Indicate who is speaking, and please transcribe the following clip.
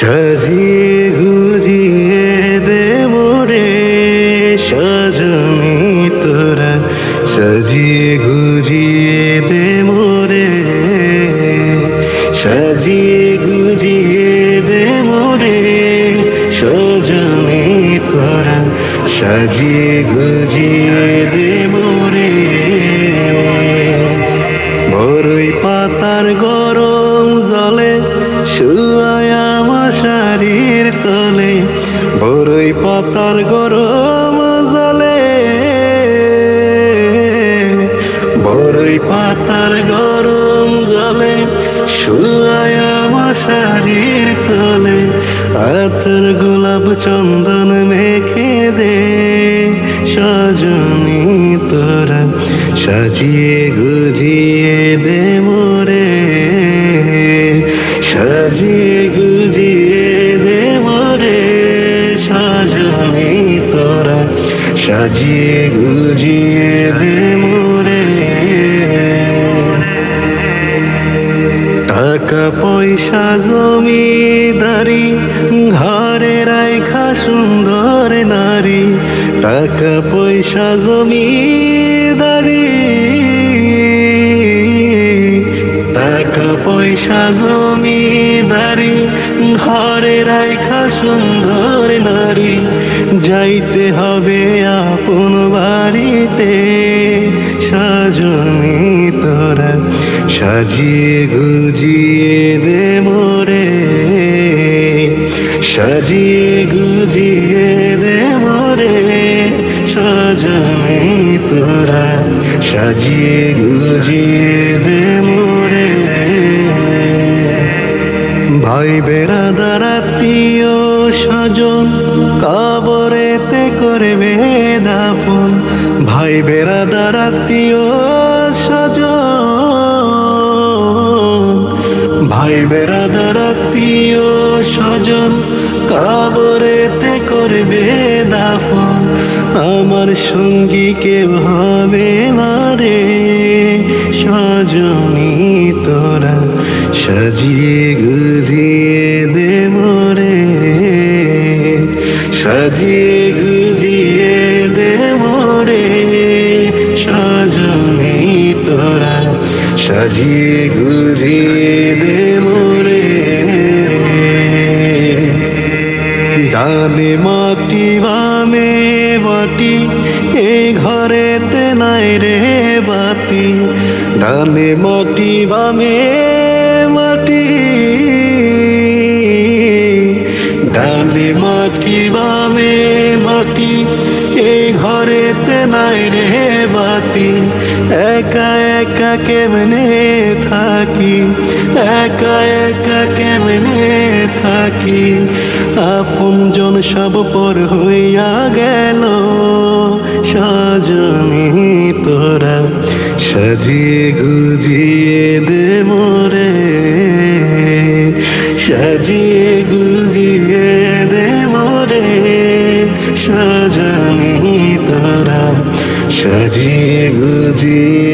Speaker 1: সাজিয়ে গুজিয়ে দে মোরে সজনী তোরা, সাজিয়ে গুজিয়ে দে মোরে, সাজিয়ে গুজিয়ে দে মোরে সজনী তোরা, সাজিয়ে গুজিয়ে দে মোরে। বরই পাতার গরম জলে শুয়ায়া মশারির তলে, বরই পাতার গরম জলে, বরই পাতার গরম জলে শুয়ায়া মশারির তলে, আতর গোলাপ চন্দন মেখে দে সজনী তোরা, সাজিয়ে গুজিয়ে দে মোরে, সাজিয়ে গুজিয়ে দে মোরে সজনী তোরা, সাজিয়ে গুজিয়ে দে মোরে। টাকা পয়সা জমিদারি ঘরে রাইখা সুন্দর নারী, টাকা পয়সা জমিদারি, টাকা পয়সা জমিদারি ঘরে রাইখা সুন্দর নারী, যাইতে হবে আপন বাড়িতে সজনী তোরা, সাজিয়ে গুজিয়ে দে মোরে, সাজিয়ে গুজিয়ে দে মোরে সজনী তোরা, সাজিয়ে গুজিয়ে দে মোরে। ভাই বেরাদার আত্মীয় স্বজন কবরেতে করবে দাফন, ভাই বেরাদার আত্মীয় স্বজন, ভাই বেরাদার আত্মীয় স্বজন কবরেতে করবে দাফন, আমার সঙ্গী কেউ হবে না রে সজনী তোরা, সাজিয়ে গুজিয়ে দে মোরে, সাজিয়ে গুজিয়ে দে মোরে সজনী তোরা, সাজিয়ে গুজিয়ে দে মোরে। ডানে মাটি বামে মাটি এ ঘরেতে নাই রে বাতি, ডানে মাটি বামে মাটি, ডানে মাটি বামে মাটি এ ঘরেতে নাই রে বাতি, একা একা কেমনে থাকি, একা একা কেমনে থাকি, আপন জন সব পর হইয়া গেল সজনী তোরা, সাজিয়ে গুজিয়ে দে মোরে, সাজিয়ে গুজিয়ে দে মোরে সজনী তোরা, সাজিয়ে গুজিয়ে